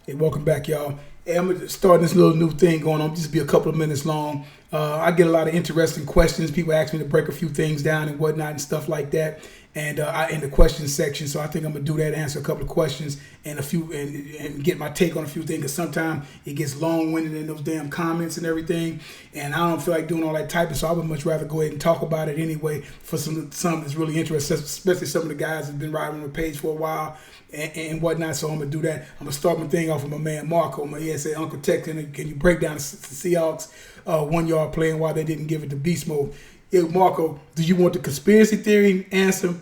Hey, welcome back, y'all. Hey, I'm gonna start this little new thing going on. Just be a couple of minutes long. I get a lot of interesting questions. People ask me to break a few things down and whatnot and stuff like that. And I in the questions section, so I think I'm gonna do that. Answer a couple of questions and and get my take on a few things. Cause sometimes it gets long-winded in those damn comments and everything, and I don't feel like doing all that typing. So I would much rather go ahead and talk about it anyway for some that's really interesting, especially some of the guys that've been riding on the page for a while and whatnot. So I'm gonna do that. I'm gonna start my thing off with my man Marco. He said, Uncle Tex, can you break down the Seahawks 1 yard play and why they didn't give it to beast mode? Yeah, Marco, do you want the conspiracy theory answer,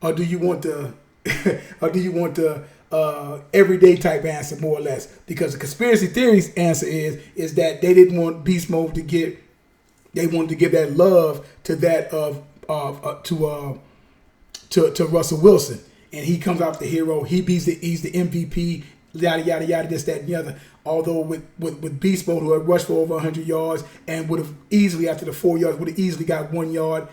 or do you want the everyday type answer, more or less? Because the conspiracy theory's answer is that they didn't want beast mode to get. They wanted to give that love to that to Russell Wilson. And he comes out the hero. He's the MVP. Yada yada yada. This, that, and the other. Although with Beast Mode, who had rushed for over 100 yards and would have easily, after the 4 yards, would have easily got 1 yard,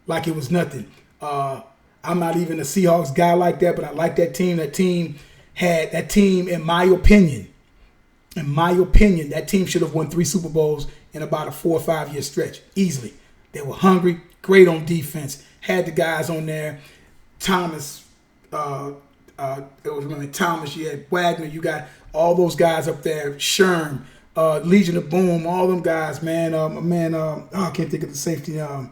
like it was nothing. I'm not even a Seahawks guy like that, but I like that team. That team, in my opinion, that team should have won 3 Super Bowls in about a 4 or 5 year stretch, easily. They were hungry, great on defense, had the guys on there. Thomas. It was really Thomas. You had Wagner. You got all those guys up there. Sherm, Legion of Boom, all them guys, man. I can't think of the safety. I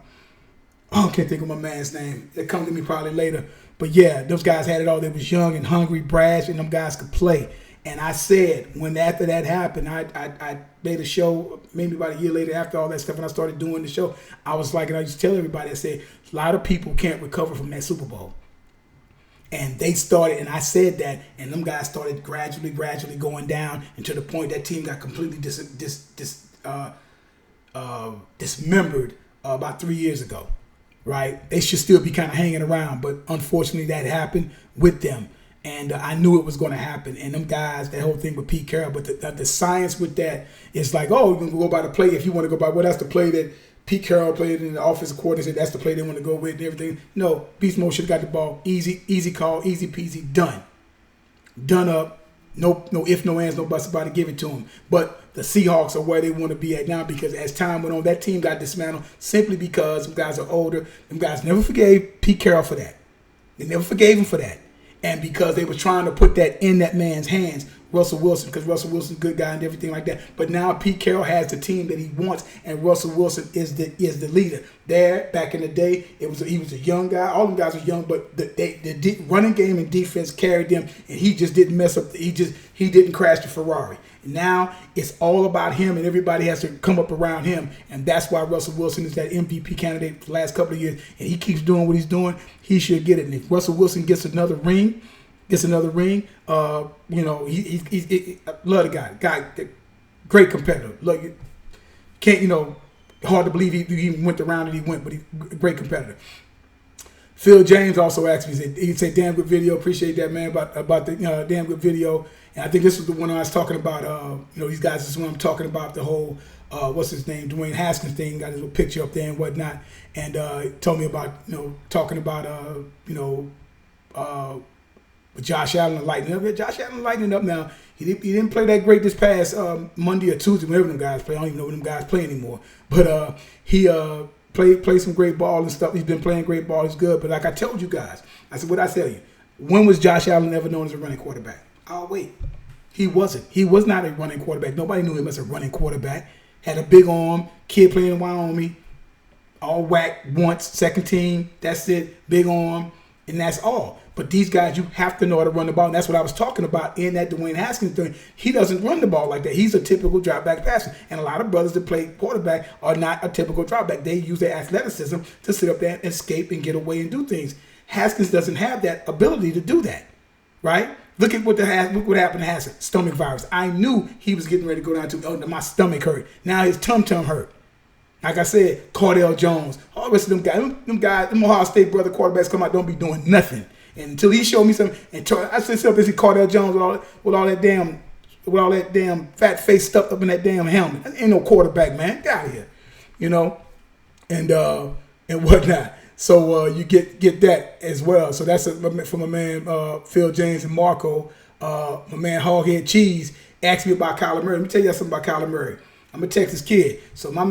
can't think of my man's name. It comes to me probably later. But yeah, those guys had it all. They was young and hungry, brash, and them guys could play. And I said, when after that happened, I made a show maybe about a year later after all that stuff, and I started doing the show. I was like, and I used to tell everybody, I said, a lot of people can't recover from that Super Bowl. And they started, and I said that, and them guys started gradually going down, and to the point that team got completely dismembered about 3 years ago, right? They should still be kind of hanging around, but unfortunately that happened with them, and I knew it was going to happen. And them guys, that whole thing with Pete Carroll, but the science with that is like, oh, you can go by the play if you want to go by, well, that's the play that Pete Carroll played in the offensive coordinator. That's the play they want to go with and everything. No, Beast Mode should have got the ball. Easy call, easy peasy, done up. No if, no ands, no buts about to give it to them. But the Seahawks are where they want to be at now, because as time went on, that team got dismantled simply because them guys are older. Them guys never forgave Pete Carroll for that. They never forgave him for that. And because they were trying to put that in that man's hands, Russell Wilson, because Russell Wilson's a good guy and everything like that. but now Pete Carroll has the team that he wants, and Russell Wilson is the leader. There, back in the day, he was a young guy. All them guys were young, but the running game and defense carried them, and he just didn't mess up. He didn't crash the Ferrari. And now it's all about him, and everybody has to come up around him, and that's why Russell Wilson is that MVP candidate for the last couple of years, and he keeps doing what he's doing. He should get it. And if Russell Wilson gets another ring, he love the guy, great competitor. Look, can't, hard to believe he went the round that he went, but he's a great competitor. Phil James also asked me, he said, damn good video, appreciate that, man, about the damn good video. And I think this was the one I was talking about, these guys, this is when I'm talking about the whole, what's his name, Dwayne Haskins thing, got his little picture up there and whatnot, and told me about, talking about, Josh Allen lighting up. Josh Allen lighting up now. He didn't play that great this past Monday or Tuesday, whenever them guys play. I don't even know when them guys play anymore. But he played some great ball and stuff. He's been playing great ball. He's good. But like I told you guys, I said, what I tell you, when was Josh Allen ever known as a running quarterback? Oh, wait. He wasn't. He was not a running quarterback. Nobody knew him as a running quarterback. Had a big arm, kid playing in Wyoming, all whack once, second team, that's it, big arm, and that's all. But these guys, you have to know how to run the ball. And that's what I was talking about in that Dwayne Haskins thing. He doesn't run the ball like that. He's a typical drop back passer. And a lot of brothers that play quarterback are not a typical drop back. They use their athleticism to sit up there and escape and get away and do things. Haskins doesn't have that ability to do that, right? Look what happened to Haskins. Stomach virus. I knew he was getting ready to go down to, my stomach hurt. Now his tum-tum hurt. Like I said, Cardell Jones. All the rest of them guys, them Ohio State brother quarterbacks come out, don't be doing nothing. And until he showed me something, and I said something, see Cardell Jones with all that damn fat face stuffed up in that damn helmet. That ain't no quarterback, man. Get out of here, and whatnot. So you get that as well. So that's from my man Phil James and Marco. My man Hoghead Cheese asked me about Kyler Murray. Let me tell you something about Kyler Murray. I'm a Texas kid, so my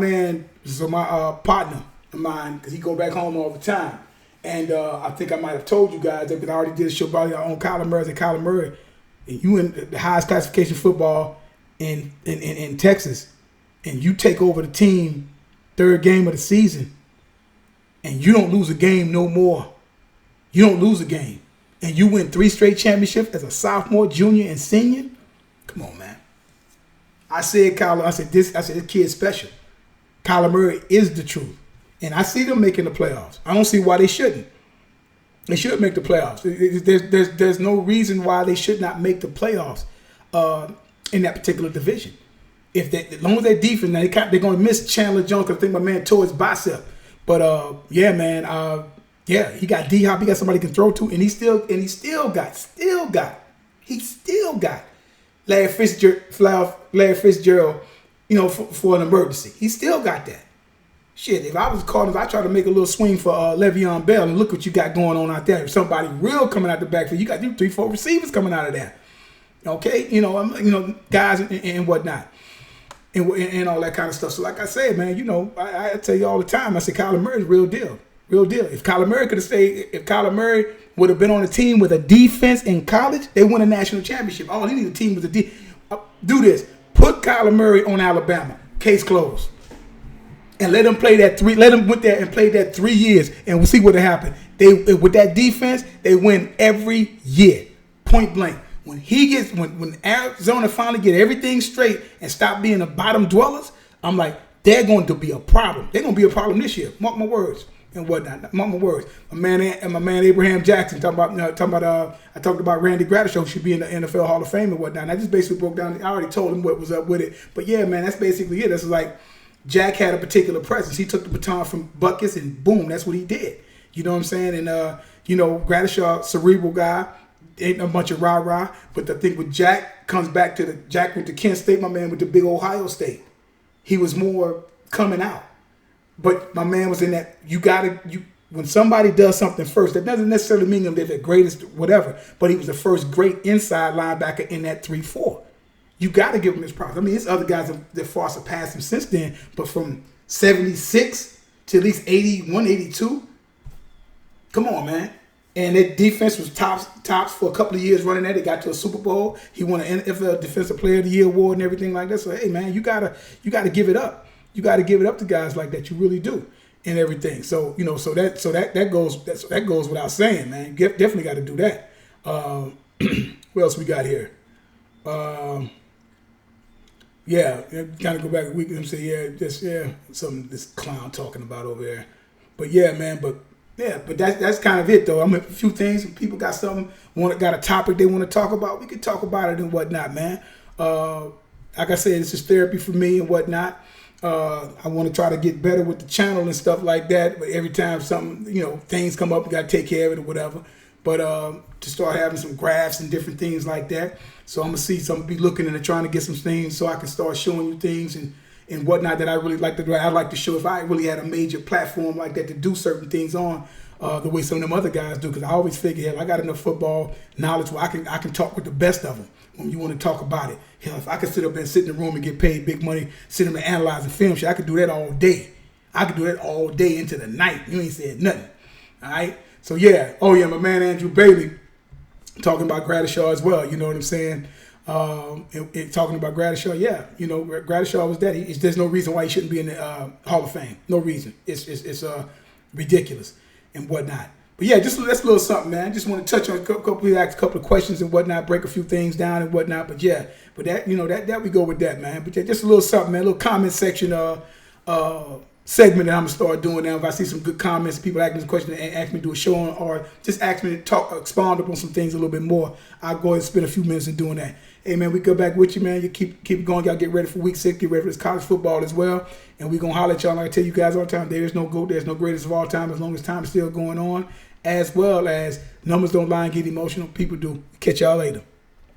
partner of mine, because he go back home all the time, and I think I might have told you guys that because I already did a show about on Kyler Murray. And Kyler Murray, and you in the highest classification football in Texas, and you take over the team third game of the season, and you don't lose a game no more. You don't lose a game, and you win 3 straight championships as a sophomore, junior, and senior. Come on, man. I said this kid's special. Kyler Murray is the truth. And I see them making the playoffs. I don't see why they shouldn't. They should make the playoffs. There's no reason why they should not make the playoffs in that particular division. As long as their defense, now they're going to miss Chandler Jones because I think my man tore his bicep. But yeah, man, he got D-Hop. He got somebody he can throw to, and he still got Larry Fitzgerald, for an emergency. He still got that. Shit, if I was Cardinals, I'd try to make a little swing for Le'Veon Bell, and look what you got going on out there. If somebody real coming out the backfield, you got 3-4 receivers coming out of there. Okay, guys and whatnot, and all that kind of stuff. So like I said, man, I tell you all the time, I say Kyler Murray's real deal. Real deal. If Kyler Murray could have stayed, if Kyler Murray would have been on a team with a defense in college, they win a national championship. All he needed a team with a do this. Put Kyler Murray on Alabama. Case closed. And let him play that let him went there and play that 3 years, and we'll see what happened. With that defense, they win every year. Point blank. When Arizona finally get everything straight and stop being the bottom dwellers, I'm like, they're going to be a problem. They're going to be a problem this year. Mark my words. And whatnot. Mark my words. My man Abraham Jackson I talked about Randy Gradishow, who should be in the NFL Hall of Fame and whatnot. And I just basically broke down. I already told him what was up with it. But yeah, man, that's basically it. That's like Jack had a particular presence. He took the baton from Buckus and boom, that's what he did. You know what I'm saying? And Gradishaw, cerebral guy, ain't a bunch of rah-rah. But the thing with Jack comes back to Jack went to Kent State, my man went to big Ohio State. He was more coming out. But my man was in that, when somebody does something first, that doesn't necessarily mean they're the greatest, whatever, but he was the first great inside linebacker in that 3-4. You got to give him his props. I mean, there's other guys that far surpassed him since then, but from 76 to at least 81, 82, come on, man. And that defense was tops for a couple of years running that. They got to a Super Bowl. He won an NFL Defensive Player of the Year award and everything like that. So, hey, man, you gotta give it up. You got to give it up to guys like that. You really do, and everything. So that goes without saying, man. Definitely got to do that. What else we got here? Yeah, kind of go back a week and say, something this clown talking about over there. But yeah, man. But that's kind of it though. I mean, a few things. If people got something, got a topic they want to talk about, we can talk about it and whatnot, man. Like I said, this is therapy for me and whatnot. I want to try to get better with the channel and stuff like that. But every time something, things come up, you got to take care of it or whatever. But to start having some graphs and different things like that. So I'm going to see, so I'm going to be looking and trying to get some things so I can start showing you things and whatnot that I really like to do. I'd like to show if I really had a major platform like that to do certain things on the way some of them other guys do. Because I always figure, hell, I got enough football knowledge where I can talk with the best of them. When you want to talk about it. Hell, if I could sit up and sit in the room and get paid big money, sit up and analyze and film shit, I could do that all day. I could do that all day into the night. You ain't said nothing. All right? So, yeah. Oh, yeah, my man Andrew Bailey talking about Gradishaw as well. You know what I'm saying? Talking about Gradishaw, yeah. Gradishaw was that. There's no reason why he shouldn't be in the Hall of Fame. No reason. It's ridiculous and whatnot. But yeah, that's a little something, man. Just want to touch on a couple of questions and whatnot, break a few things down and whatnot. But yeah, that that we go with that, man. But yeah, just a little something, man. A little comment section segment that I'm gonna start doing now. If I see some good comments, people asking me questions and ask me to do a show on, or just ask me to expound upon some things a little bit more, I'll go ahead and spend a few minutes in doing that. Hey man, we go back with you, man. You keep going. Y'all get ready for week 6. Get ready for this college football as well. And we gonna holler at y'all. Like I tell you guys all the time, there is no GOAT, there's no greatest of all time as long as time is still going on. As well as numbers don't lie and get emotional. People do. Catch y'all later.